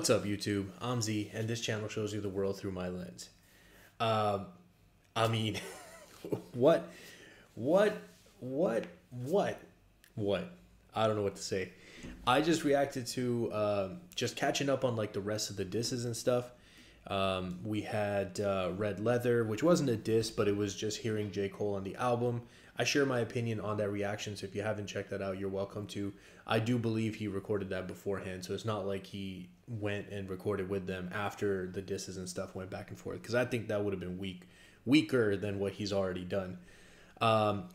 What's up, YouTube? I'm Z, and this channel shows you the world through my lens. Um, I mean, what, what, what, what? I don't know what to say. I just reacted to just catching up on like the rest of the disses and stuff. We had Red Leather, which wasn't a diss, but it was just hearing J. Cole on the album. I share my opinion on that reaction, so if you haven't checked that out, you're welcome to. I do believe he recorded that beforehand, so it's not like he went and recorded with them after the disses and stuff went back and forth, because I think that would have been weaker than what he's already done.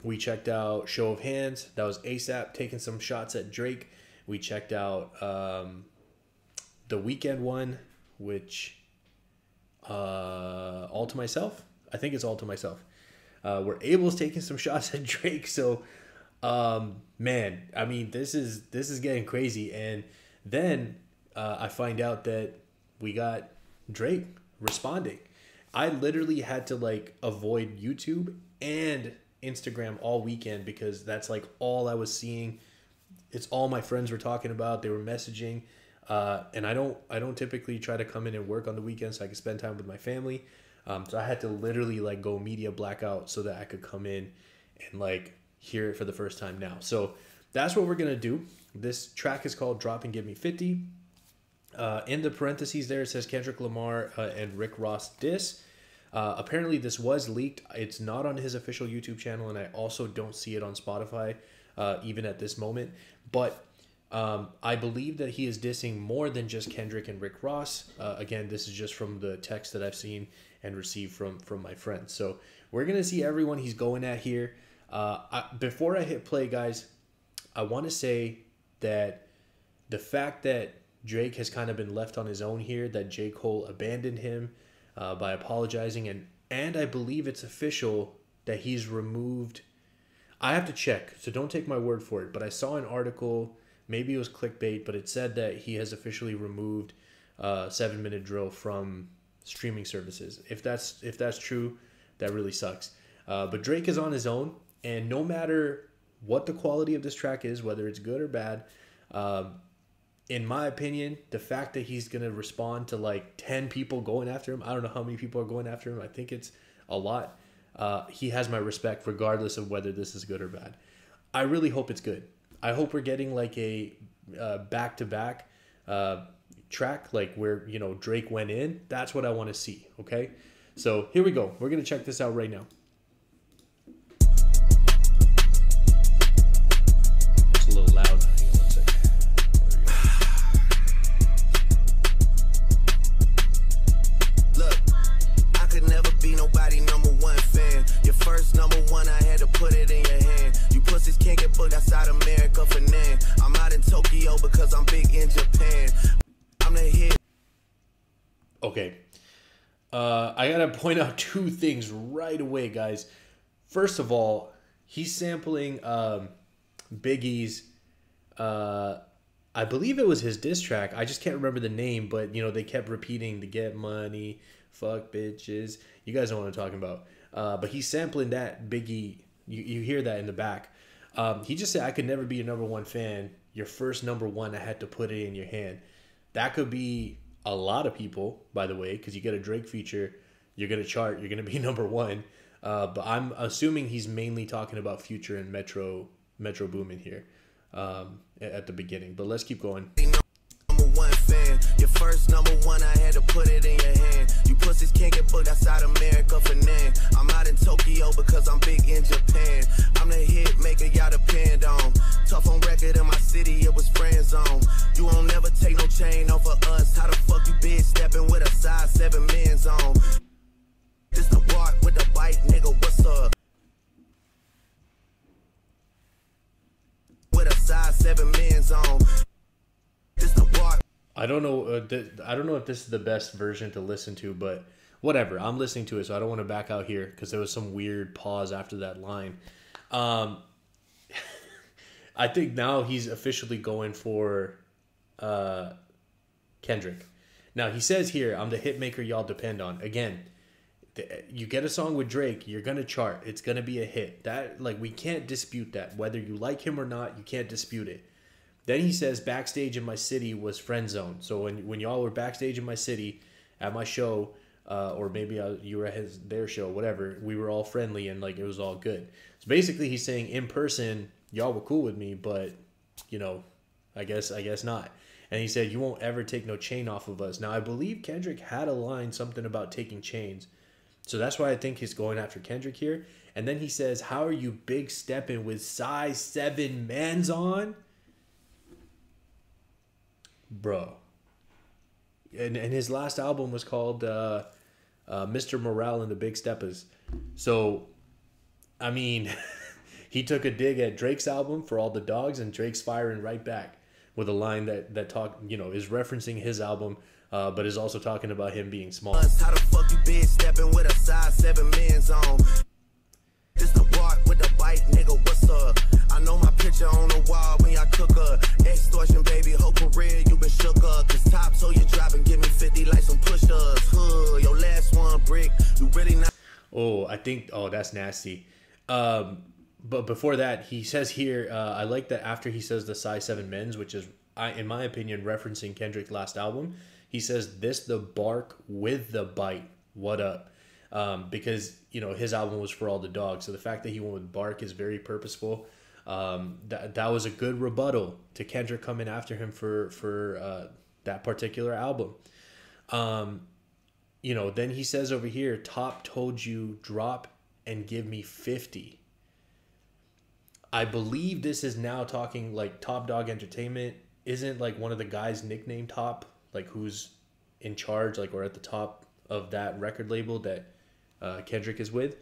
We checked out Show of Hands. That was ASAP taking some shots at Drake. We checked out the Weekend one, which All to Myself. I think it's All to Myself. Where Abel's taking some shots at Drake. So, man, I mean, this is getting crazy. And then I find out that we got Drake responding. I literally had to like avoid YouTube and Instagram all weekend because that's like all I was seeing. It's all my friends were talking about. They were messaging. And I don't typically try to come in and work on the weekends so I can spend time with my family. So I had to literally like go media blackout so that I could come in and like hear it for the first time now. So that's what we're going to do. This track is called Drop and Give Me 50. In the parentheses there, it says Kendrick Lamar and Rick Ross diss. Apparently this was leaked. It's not on his official YouTube channel, and I also don't see it on Spotify even at this moment. But I believe that he is dissing more than just Kendrick and Rick Ross. Again, this is just from the text that I've seen and received from my friends. So we're going to see everyone he's going at here. Before I hit play, guys, I want to say that the fact that Drake has kind of been left on his own here, that J. Cole abandoned him by apologizing, and I believe it's official that he's removed. I have to check, so don't take my word for it, but I saw an article, maybe it was clickbait, but it said that he has officially removed 7 Minute Drill from streaming services. If that's true, that really sucks. But Drake is on his own, and no matter what the quality of this track is, whether it's good or bad, in my opinion, the fact that he's going to respond to like 10 people going after him, I don't know how many people are going after him, I think it's a lot. He has my respect regardless of whether this is good or bad. I really hope it's good. I hope we're getting like a back-to-back track, like where, you know, Drake went in. That's what I want to see, okay? So here we go. We're going to check this out right now. It's a little loud. Hang on one second. There we go. Look, I could never be nobody #1 fan. Your first #1, I had to put it in your hand. You pussies can't get booked outside America for nan. I'm out in Tokyo because I'm big in Japan. I'm the hit. Okay. I gotta point out two things right away, guys. First of all, he's sampling Biggie's, I believe it was his diss track. I just can't remember the name, but you know, they kept repeating the get money, fuck bitches. You guys know what I'm talking about. But he's sampling that Biggie. You hear that in the back. He just said, I could never be your #1 fan. Your first #1, I had to put it in your hand. That could be a lot of people, by the way, because you get a Drake feature, you're going to chart, you're going to be #1. But I'm assuming he's mainly talking about Future and Metro Boomin here at the beginning. But let's keep going. #1 fan. Your first #1, I had to put it in your hand. You pussies can't get booked outside America for nan. I'm out in Tokyo because I'm big in Japan. I'm the hit maker y'all depend on. Tough on record in my city, it was friend zone. You won't never take no chain off of us. How the fuck you bitch stepping with a size 7 men's on? This the walk with the bike, nigga, what's up? With a size 7 men's on. This the walk. I don't know. I don't know if this is the best version to listen to, but whatever. I'm listening to it, so I don't want to back out here because there was some weird pause after that line. I think now he's officially going for Kendrick. Now he says here, I'm the hit maker y'all depend on. Again, you get a song with Drake, you're gonna chart. It's gonna be a hit. That, like, we can't dispute that. Whether you like him or not, you can't dispute it. Then he says backstage in my city was friend zone. So when y'all were backstage in my city at my show, or maybe you were at their show, whatever, we were all friendly and like it was all good. So basically he's saying in person, y'all were cool with me, but you know, I guess not. And he said, you won't ever take no chain off of us. Now I believe Kendrick had a line, something about taking chains. So that's why I think he's going after Kendrick here. And then he says, how are you big stepping with size 7 mans on? Bro. And his last album was called Mr. Morale and the Big Steppers. So, I mean, he took a dig at Drake's album For All the Dogs, and Drake's firing right back with a line that is referencing his album, but is also talking about him being small. How the fuck you big stepping with a size 7 men's on? This the bark with the bite, nigga, what's up? I know my picture on the wall when y'all cook up. Extortion, baby, whole career you been shook up. Cause top, so you drop and give me 50 like some push-ups. Your last one brick, you really not. Oh, that's nasty. But before that, he says here, I like that after he says the size 7 men's, which is, in my opinion, referencing Kendrick's last album, he says, this the bark with the bite, what up? Because, you know, his album was For All the Dogs. So the fact that he went with bark is very purposeful. That was a good rebuttal to Kendrick coming after him for that particular album. You know, then he says over here, Top told you drop and give me 50. I believe this is now talking like Top Dog Entertainment isn't like one of the guys nicknamed Top, like who's in charge, like, or at the top of that record label that Kendrick is with.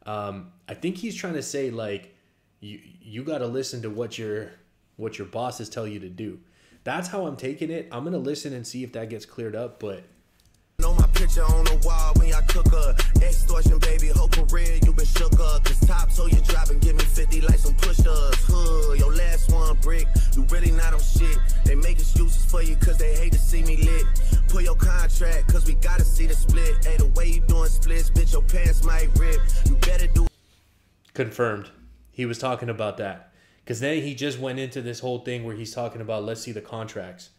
I think he's trying to say like you got to listen to what your bosses tell you to do. That's how I'm taking it. I'm gonna listen and see if that gets cleared up, but. Know my picture on the wall when y'all cook up. Extortion, baby, whole career you been shook up. Cause top, so you drop and give me 50 like some push-ups. Your last one brick, you really not on shit. They make excuses for you cause they hate to see me lit. Pull your contract cause we gotta see the split. Hey, the way you doing splits, bitch, your pants might rip. You better do. Confirmed. He was talking about that. Cause then he just went into this whole thing where he's talking about, let's see the contracts.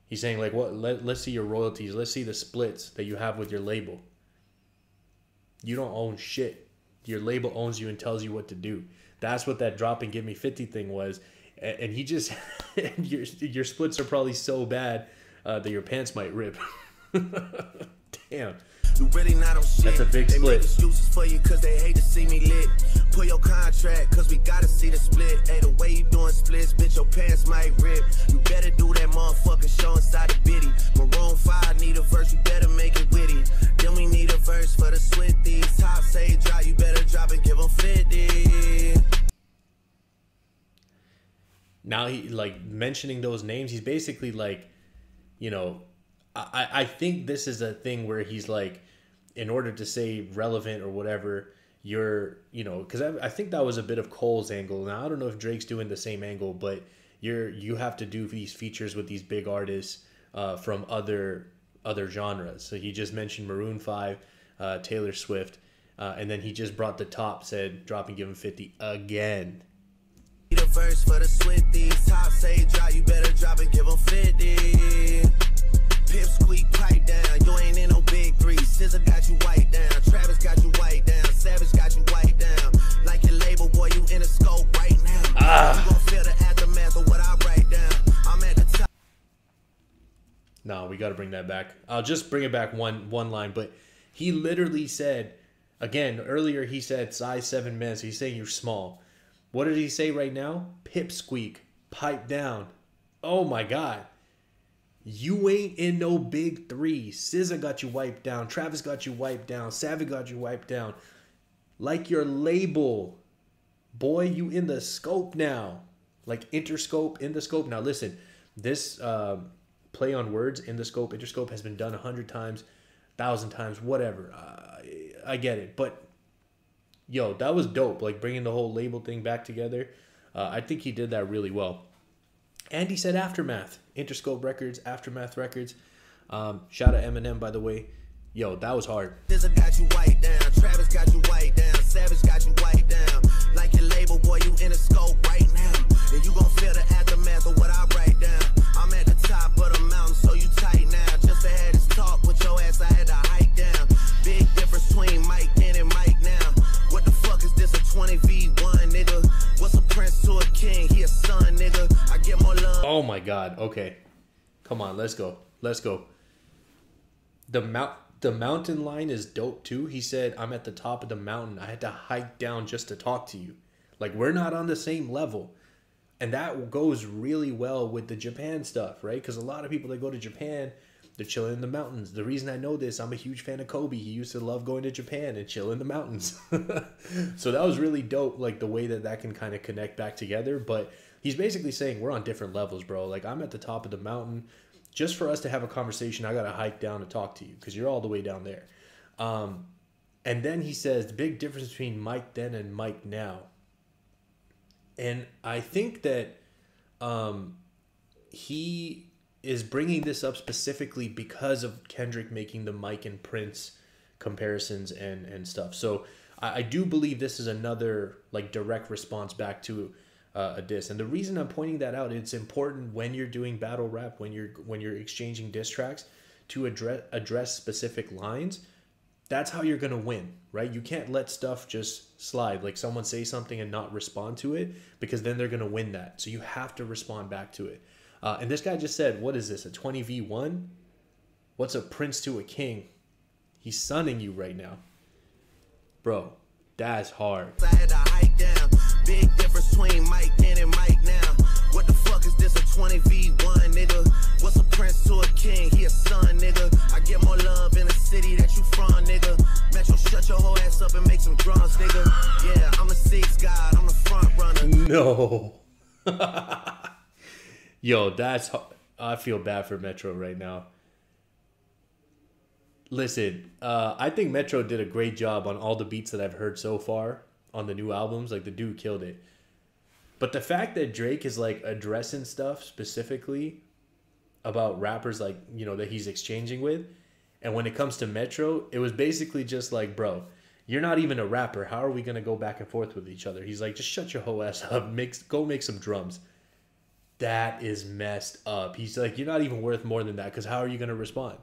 He's saying, like, what? Let's see your royalties. Let's see the splits that you have with your label. You don't own shit. Your label owns you and tells you what to do. That's what that drop and give me 50 thing was. And he just, your splits are probably so bad that your pants might rip. Damn. You really not on shit. That's a big split. They make excuses for you cause they hate to see me lit. Pull your contract cause we gotta see the split. Hey, the way you doing splits, bitch, your pants might rip. You better do that motherfucking show inside the bitty. Maroon 5 need a verse, you better make it witty. Then we need a verse for the Swifties. Top say drop, you better drop and give them 50. Now he, like, mentioning those names, he's basically like, you know, I think this is a thing where he's like, in order to say relevant or whatever, you're, you know, because I think that was a bit of Cole's angle. Now, I don't know if Drake's doing the same angle, but you have to do these features with these big artists from other genres. So he just mentioned Maroon 5, Taylor Swift, and then he just brought the top, said drop and give him 50 again. Need a verse for the Swifties. Top say drop, you better drop and give them 50. Pip squeak, pipe down. You ain't in no big three. SZA got you white down. Travis got you white down. Savage got you white down. Like your label, boy, you in a scope right now. You gon' feel the aftermath of what I write down. I'm at the top. No, we got to bring that back. I'll just bring it back one line. But he literally said, again, earlier he said size 7 men. So he's saying you're small. What did he say right now? Pip squeak, pipe down. Oh my God. You ain't in no big three. SZA got you wiped down. Travis got you wiped down. Savage got you wiped down. Like your label. Boy, you in the scope now. Like Interscope, in the scope. Now listen, this play on words, in the scope, Interscope, has been done 100 times, 1,000 times, whatever. I get it. But, yo, that was dope. Like bringing the whole label thing back together. I think he did that really well. And he said Aftermath. Interscope Records, Aftermath Records. Shout out Eminem, by the way. Yo, that was hard. SZA got you white down. Travis got you white down. Savage got you white down. Like your label, boy, you in a scope right now. And you gon' feel the aftermath of what I my God. Okay. Come on, let's go. Let's go. The mountain line is dope too. He said, I'm at the top of the mountain. I had to hike down just to talk to you. Like, we're not on the same level. And that goes really well with the Japan stuff, right? Because a lot of people that go to Japan, they're chilling in the mountains. The reason I know this, I'm a huge fan of Kobe. He used to love going to Japan and chill in the mountains. So that was really dope, like the way that that can kind of connect back together. But he's basically saying we're on different levels, bro. Like, I'm at the top of the mountain. Just for us to have a conversation, I got to hike down to talk to you because you're all the way down there. And then he says the big difference between Mike then and Mike now. And I think that he is bringing this up specifically because of Kendrick making the Mike and Prince comparisons and stuff. So I do believe this is another like direct response back to a diss. And the reason I'm pointing that out, it's important when you're doing battle rap, when you're exchanging diss tracks, to address specific lines. That's how you're gonna win, right? You can't let stuff just slide, like someone say something and not respond to it, because then they're gonna win that. So you have to respond back to it. And this guy just said, what is this, a 20v1? What's a prince to a king? He's sunning you right now. Bro, that's hard. I had to hike down. Big difference between Mike then and Mike now. What the fuck is this, a 20v1, nigga? What's a prince to a king? He a son, nigga. I get more love in the city that you from, nigga. Metro, shut your whole ass up and make some drums, nigga. Yeah, I'm a six god, I'm the front runner. No. Yo, I feel bad for Metro right now. Listen, I think Metro did a great job on all the beats that I've heard so far on the new albums. Like, the dude killed it. But the fact that Drake is like addressing stuff specifically about rappers, like, you know, that he's exchanging with, and when it comes to Metro, it was basically just like, bro, you're not even a rapper. How are we gonna go back and forth with each other? He's like, just shut your whole ass up. Go make some drums. That is messed up. He's like, you're not even worth more than that, because how are you gonna respond?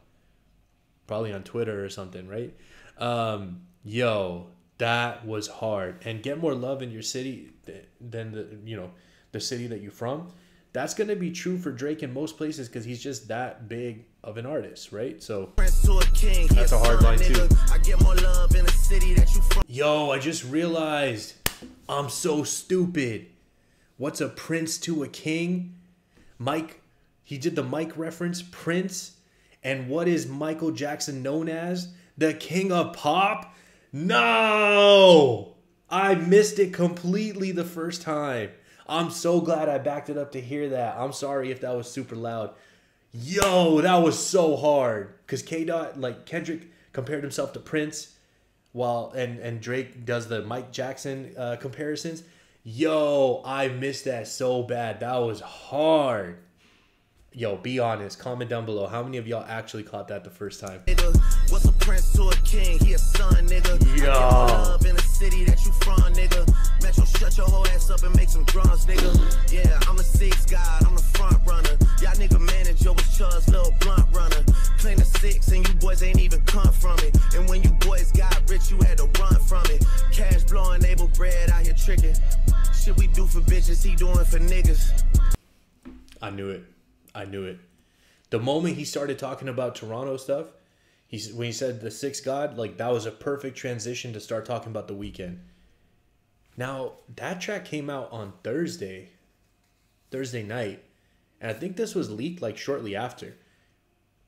Probably on Twitter or something, right? Yo, that was hard. And get more love in your city than the city that you're from. That's going to be true for Drake in most places because he's just that big of an artist, right? So that's a hard line too. I get more love in the city that you from. Yo, I just realized I'm so stupid. What's a prince to a king? Mike, he did the Mike reference, Prince. And what is Michael Jackson known as? The king of pop? No! I missed it completely the first time. I'm so glad I backed it up to hear that. I'm sorry if that was super loud. Yo, that was so hard. Because Kendrick compared himself to Prince, and Drake does the Mike Jackson comparisons. Yo, I missed that so bad. That was hard. Yo, be honest. Comment down below. How many of y'all actually caught that the first time? What's a prince to a king? He a son, nigga. Yo. Love in the city that you from, nigga. Metro, shut your whole ass up and make some drums, nigga. Yeah, I'm a six god, I'm the front runner. Y'all nigga manager was Chubb's little blunt runner. Claim the six and you boys ain't even come from it. And when you boys got rich, you had to run from it. Cash blowing, able bread out here tricking. Shit we do for bitches, he doing for niggas. I knew it. The moment he started talking about Toronto stuff, when he said the sixth god, like, that was a perfect transition to start talking about The Weeknd. Now, that track came out on Thursday night, and I think this was leaked like shortly after.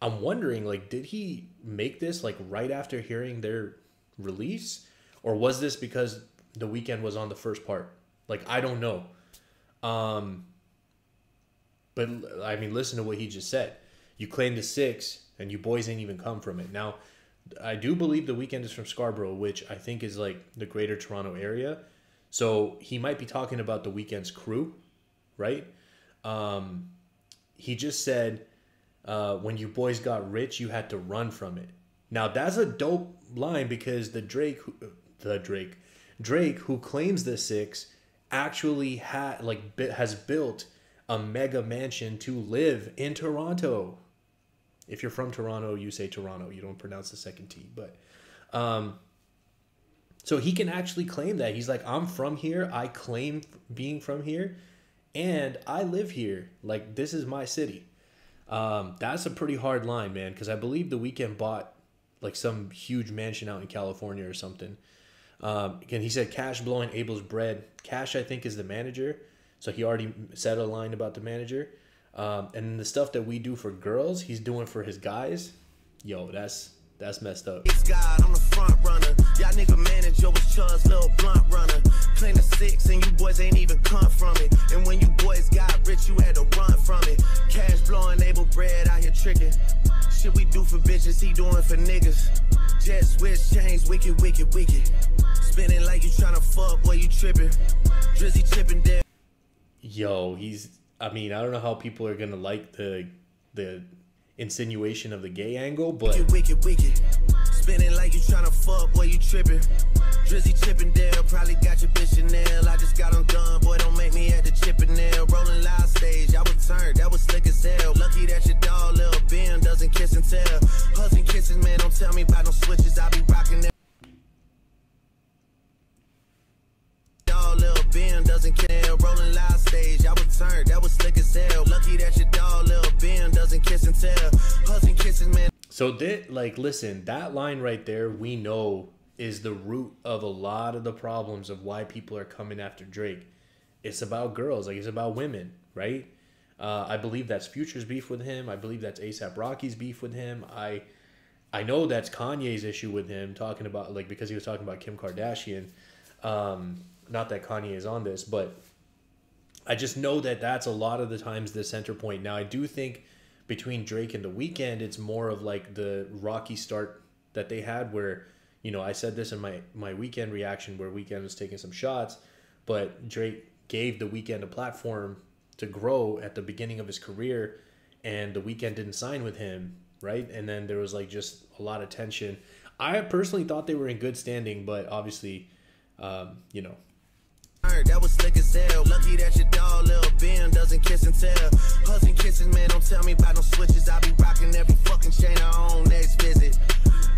I'm wondering, like, did he make this like right after hearing their release, or was this because The Weeknd was on the first part? Like, I don't know. But, I mean, listen to what he just said. You claim the six, and you boys ain't even come from it. Now, I do believe The Weeknd is from Scarborough, which I think is, like, the greater Toronto area. So, he might be talking about The Weeknd's crew, right? He just said, when you boys got rich, you had to run from it. Now, that's a dope line because Drake, who claims the six, actually has built a mega mansion to live in Toronto. If you're from Toronto, you say Toronto. You don't pronounce the second T. But so he can actually claim that. He's like, I'm from here. I claim being from here. and I live here. Like, this is my city. That's a pretty hard line, man, because I believe The Weeknd bought like some huge mansion out in California or something. Again, he said Cash blowing Abel's bread. Cash, I think, is the manager, so he already said a line about the manager. And then the stuff that we do for girls, he's doing for his guys. Yo, that's messed up. God, I'm the front runner. Y'all nigga manager was Chud's little blunt runner. Clean the 6 and you boys ain't even come from it. And when you boys got rich, you had to run from it. Cash blowing, Abel bread out here tricking. Shit we do for bitches, he doing for niggas. Jet switch, chains, wicked, wicked, wicked. Spinning like you tryna fuck, boy, you tripping. Drizzy chipping there. Yo, I mean, I don't know how people are gonna like the insinuation of the gay angle, but wicked, wicked, wicked. Spinning like you tryna fuck, boy, you tripping. Drizzy Chippendale, probably got your bitch Chanel. I just got them done, boy, don't make me at the Chippendale. Rolling loud stage, I was turned, that was slick as hell. Lucky that your dog, Lil Ben, doesn't kiss and tell. Hugs and kisses, man, don't tell me about no switches. I be rocking that. Dog, Lil Ben, doesn't care. Rolling loud stage, I was turned, that was slick as hell. Lucky that your dog, Lil Ben, doesn't kiss and tell. Hugs and kisses, man. so like, listen, that line right there, we know is the root of a lot of the problems of why people are coming after Drake. It's about girls, like it's about women, right? I believe that's Future's beef with him. I believe that's A$AP Rocky's beef with him. I know that's Kanye's issue with him, talking about, like, because he was talking about Kim Kardashian. Not that Kanye is on this, but I just know that that's a lot of the times the center point. Now, I do think between Drake and The Weeknd, it's more of like the rocky start that they had where, you know, I said this in my Weeknd reaction where Weeknd was taking some shots, but Drake gave The Weeknd a platform to grow at the beginning of his career, and The Weeknd didn't sign with him, right? And then there was like just a lot of tension. I personally thought they were in good standing, but obviously, you know. That was slick as hell. Lucky that your dog, Lil Ben, doesn't kiss and tell. Hugs and kisses, man, don't tell me about no switches. I be rocking every fucking chain I own next visit.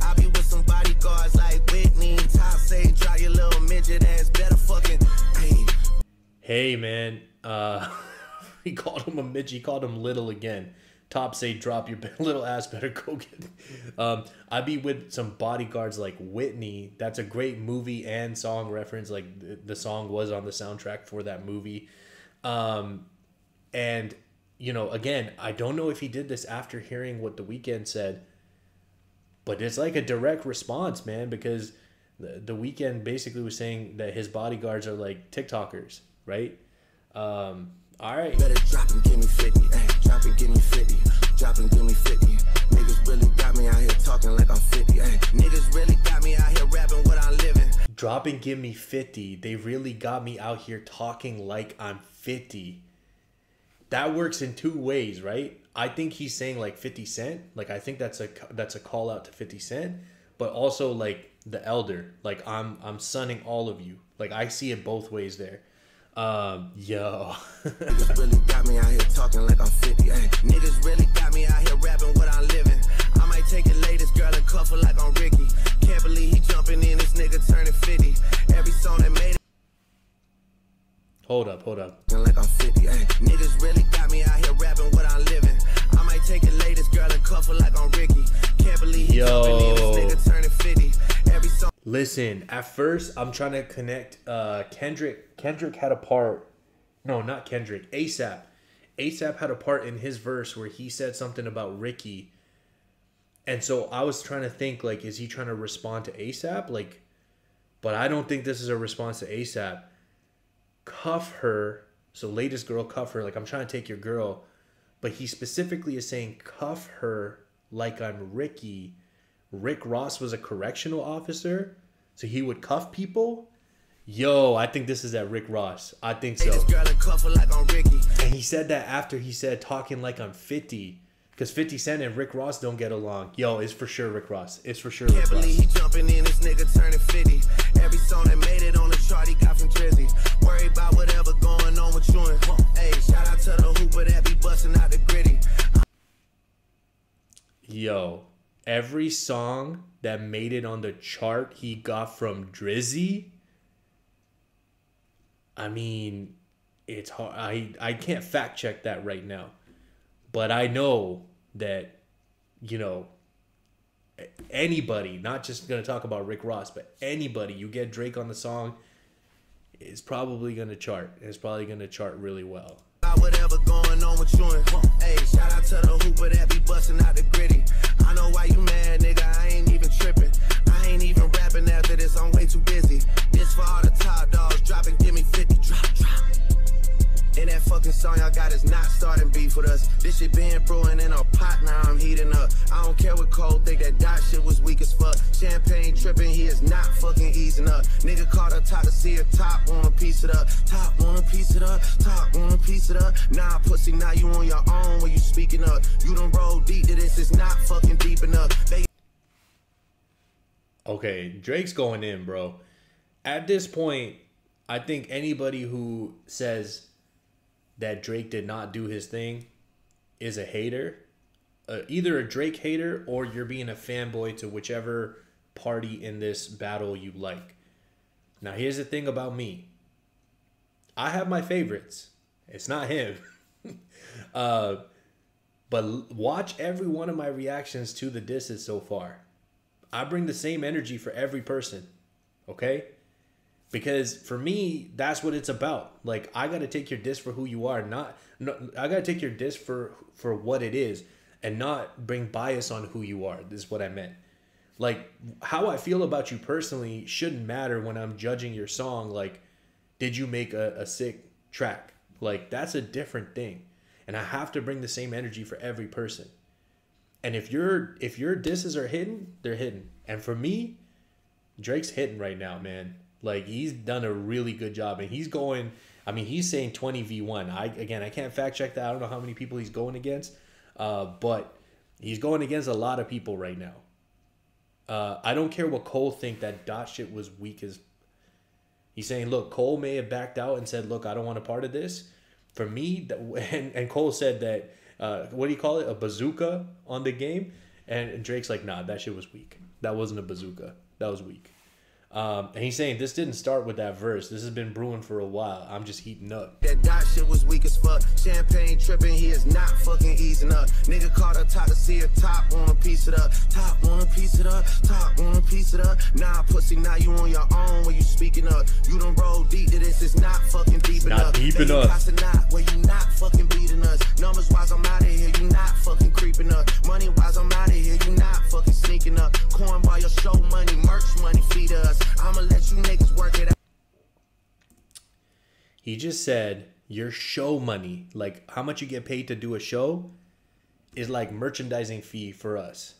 I be with some bodyguards like Whitney. Top say, try your little midget ass better fucking. Hey, man. He called him a midget. He called him little again. Top say, drop your little ass better go get. I be with some bodyguards like Whitney. That's a great movie and song reference. Like the song was on the soundtrack for that movie. And, you know, again, I don't know if he did this after hearing what The Weeknd said, but it's like a direct response, man, because the Weeknd basically was saying that his bodyguards are like TikTokers, right? All right. Better drop and give me 50, ay, drop and give me 50, drop and give me 50. Niggas really got me out here talking like I'm 50, ay. Niggas really got me out here rapping what I'm living. Drop and give me 50. They really got me out here talking like I'm 50. That works in two ways, right? I think he's saying like 50 Cent. Like, I think that's a call out to 50 Cent, but also like the elder. Like, I'm sunning all of you. Like, I see it both ways there. Yo. Niggas really got me out here talking like I'm 50, ay. Niggas really got me out here rapping what I'm living. I might take it latest girl and cuff her like I'm Ricky. Can't believe he jumping in, this nigga turning 50. Every song that made it. Hold up. Like I'm 50, ay. Niggas really got me out here rapping what I'm living. I might take it latest girl and cuff her like I'm Ricky. Can't believe he jumping in, this nigga turning 50. Every song. Listen, at first I'm trying to connect Kendrick had a part. No, not Kendrick. A$AP. A$AP had a part in his verse where he said something about Ricky. And so I was trying to think, like, is he trying to respond to A$AP? Like, but I don't think this is a response to A$AP. Cuff her. So latest girl, cuff her. Like, I'm trying to take your girl. But he specifically is saying cuff her like I'm Ricky. Rick Ross was a correctional officer, so he would cuff people. Yo, I think this is at Rick Ross. I think so. And he said that after he said talking like I'm 50, because 50 Cent and Rick Ross don't get along. Yo, it's for sure Rick Ross. It's for sure Rick Ross. Can't believe he jumping in, this nigga turning 50. Every song that made it on the chart, he got from Drizzy. Worry about whatever going on with you and hey, shout out to the hooper that be busting out the gritty. Yo. Every song that made it on the chart he got from Drizzy. I mean, it's hard. I can't fact check that right now, but I know that, you know, anybody, not just gonna talk about Rick Ross, but anybody, you get Drake on the song, is probably gonna chart. It's probably gonna chart really well. Whatever going on with you and hey, shout out to the hooper that be busting out the gritty. I know why you mad, nigga. I ain't even tripping. I ain't even rapping after this. I'm way too busy. This for all the top dogs. Drop and give me 50. Drop. And that fucking song y'all got is not starting beef with us. This shit been brewing in a pot, now I'm heating up. I don't care what Cole think, that dot shit was weak as fuck. Champagne tripping, he is not fucking easing up. Nigga caught up top to see a top, want a piece it up. Top, want a piece it up. Top, want a piece it up. Nah, pussy, now you on your own when you speaking up. You done roll deep to this, it's not fucking deep enough. Okay, Drake's going in, bro. At this point, I think anybody who says that Drake did not do his thing is a hater. Either a Drake hater or you're being a fanboy to whichever party in this battle you like. Now, here's the thing about me. I have my favorites. It's not him. But watch every one of my reactions to the disses so far. I bring the same energy for every person. Okay? Because for me, that's what it's about. Like, I got to take your diss for who you are. I got to take your diss for what it is and not bring bias on who you are. This is what I meant. Like, how I feel about you personally shouldn't matter when I'm judging your song. Like, did you make a sick track? Like, that's a different thing. And I have to bring the same energy for every person. And if your disses are hidden, they're hidden. And for me, Drake's hitting right now, man. Like, he's done a really good job. And he's going, I mean, he's saying 20v1. I can't fact check that. I don't know how many people he's going against. But he's going against a lot of people right now. I don't care what Cole think, that dot shit was weak as... He's saying, look, Cole may have backed out and said, look, I don't want a part of this. For me, and Cole said that, what do you call it? A bazooka on the game. And Drake's like, nah, that shit was weak. That wasn't a bazooka. That was weak. And he's saying this didn't start with that verse. This has been brewing for a while. I'm just heating up. That dot shit was weak as fuck. Champagne tripping, he is not fucking easing up. Nigga caught up top to see a top, want a piece it up. Top, want a piece it up. Top, want a piece it up. Nah, pussy, now you on your own when you speaking up. You done roll deep to this, it's not fucking deep enough. Not deep enough. Not where you not fucking beating us. Numbers wise, I'm out of here, you not fucking creeping up. Money wise, I'm out of here, you not fucking sneaking up. Corn by your show money, merch money, feed us. I'ma let you niggas work it out. He just said your show money, like how much you get paid to do a show, is like merchandising fee for us.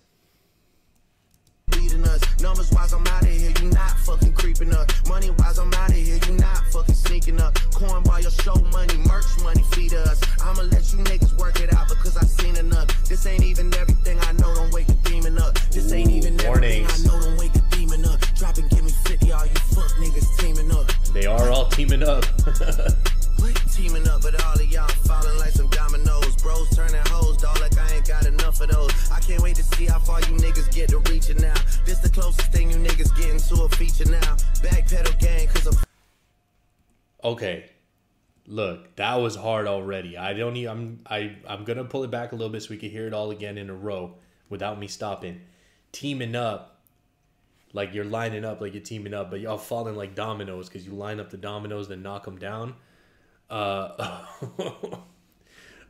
Beating us. Numbers wise, I'm out of here, you not fucking creeping up. Money wise, I'm out of here, you not fucking sneaking up. Corn by your show money, merch money, feed us. I'ma let you niggas work it out because I seen enough. This ain't even everything I know, don't wake the demon up. This ain't even everything I know, don't wake the demon up. Drop and give me 50, all you fuck niggas teaming up. They are all teaming up. Teaming up, but all of y'all falling like some dominoes. Bros turning hoes, dog, like I ain't got enough of those. I can't wait to see how far you niggas get to reaching now. This the closest thing you niggas getting to a feature now. Backpedal gang, cause of... Okay. Look, that was hard already. I'm gonna pull it back a little bit so we can hear it all again in a row without me stopping. Teaming up, like you're lining up like you're teaming up, but y'all falling like dominoes because you line up the dominoes then knock them down.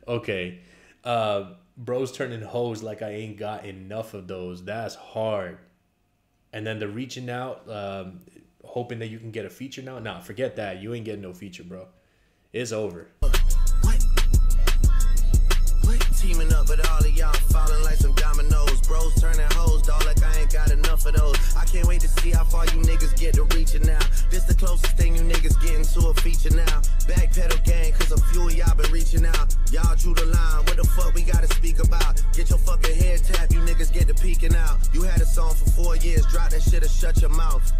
Okay. Bros turning hoes like I ain't got enough of those. That's hard. And then the reaching out, hoping that you can get a feature now. Nah, forget that. You ain't getting no feature, bro. It's over. Teaming up, but all of y'all falling like some dominoes. Bros turning hoes, dog, like I ain't got enough of those. I can't wait to see how far you niggas get to reaching now. This the closest thing you niggas getting to a feature now. Backpedal gang, cause a few of y'all been reaching out. Y'all drew the line, what the fuck we gotta speak about? Get your fucking head tapped, you niggas get to peeking out. You had a song for 4 years, drop that shit or shut your mouth.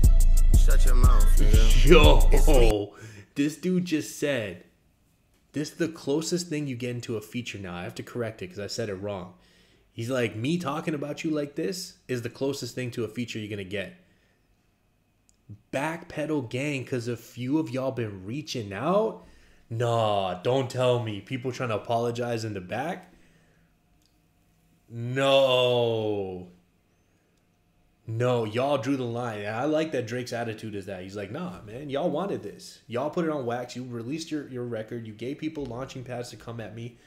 Shut your mouth, nigga. Yo, this dude just said, this is the closest thing you get into a feature now. I have to correct it because I said it wrong. He's like, me talking about you like this is the closest thing to a feature you're going to get. Backpedal gang, because a few of y'all been reaching out. Nah, don't tell me. People trying to apologize in the back? No. No, y'all drew the line. And I like that Drake's attitude is that. He's like, nah, man, y'all wanted this. Y'all put it on wax. You released your record. You gave people launching pads to come at me.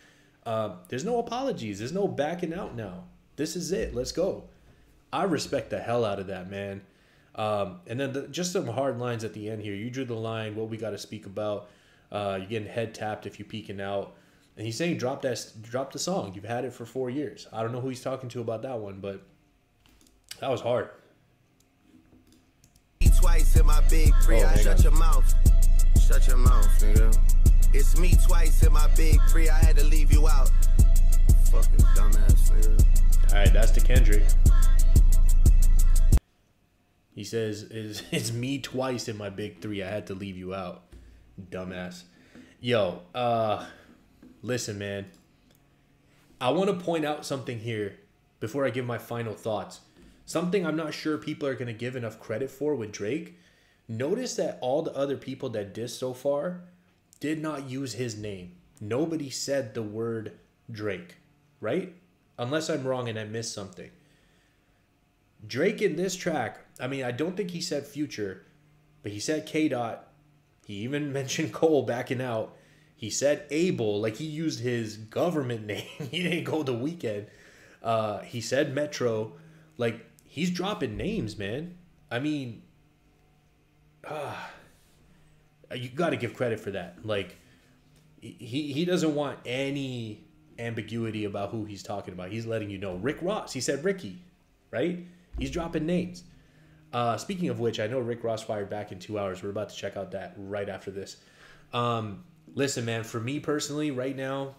There's no apologies. There's no backing out now. This is it. Let's go. I respect the hell out of that, man. And then just some hard lines at the end here. You drew the line, what we got to speak about. You're getting head tapped if you're peeking out. And he's saying drop the song. You've had it for 4 years. I don't know who he's talking to about that one, but that was hard. Twice in my big three, I shut your mouth. Shut your mouth, nigga. It's me twice in my big three, I had to leave you out. Fucking dumbass, nigga. Alright, that's to Kendrick. He says, it's me twice in my big three, I had to leave you out. Dumbass. Yo, listen, man. I want to point out something here before I give my final thoughts. Something I'm not sure people are going to give enough credit for with Drake. Notice that all the other people that dissed so far did not use his name. Nobody said the word Drake, right? Unless I'm wrong and I missed something. Drake in this track, I mean, I don't think he said Future, but he said K-Dot. He even mentioned Cole backing out. He said Abel, like he used his government name. He didn't go The Weeknd. He said Metro. Like, he's dropping names, man. I mean, you got to give credit for that. Like, he doesn't want any ambiguity about who he's talking about. He's letting you know. Rick Ross, he said Ricky, right? He's dropping names. Speaking of which, I know Rick Ross fired back in 2 hours. We're about to check out that right after this. Listen, man, for me personally, right now,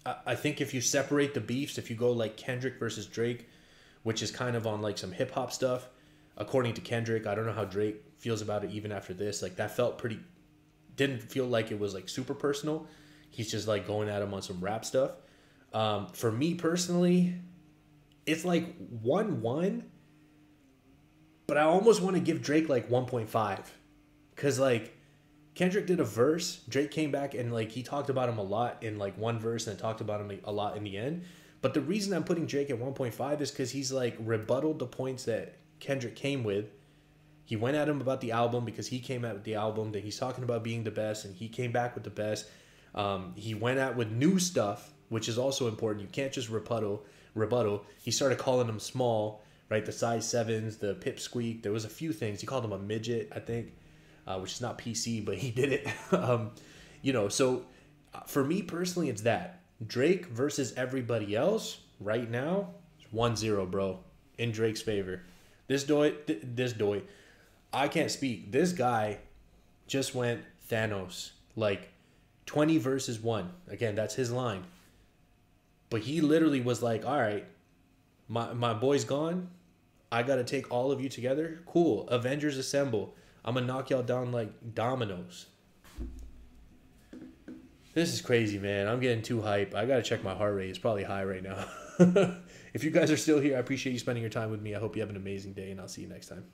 I think if you separate the beefs, if you go like Kendrick versus Drake, which is kind of on like some hip hop stuff, according to Kendrick, I don't know how Drake feels about it even after this. Like that felt pretty, didn't feel like it was like super personal. He's just like going at him on some rap stuff. For me personally, it's like 1-1, but I almost want to give Drake like 1.5, because like Kendrick did a verse, Drake came back and like he talked about him a lot in like one verse and talked about him a lot in the end. But the reason I'm putting Drake at 1.5 is because he's like rebutted the points that Kendrick came with. He went at him about the album because he came out with the album that he's talking about being the best, and he came back with the best. He went out with new stuff, which is also important. You can't just rebuttal. He started calling them small, right? The size 7s, the pipsqueak. There was a few things. He called him a midget, I think, which is not PC, but he did it. So for me personally, it's that. Drake versus everybody else right now, it's 1-0, bro, in Drake's favor. This doy, I can't speak. This guy just went Thanos, like 20 versus 1. Again, that's his line. But he literally was like, all right, my boy's gone. I got to take all of you together. Cool. Avengers assemble. I'm going to knock y'all down like dominoes. This is crazy, man. I'm getting too hype. I got to check my heart rate. It's probably high right now. If you guys are still here, I appreciate you spending your time with me. I hope you have an amazing day, and I'll see you next time.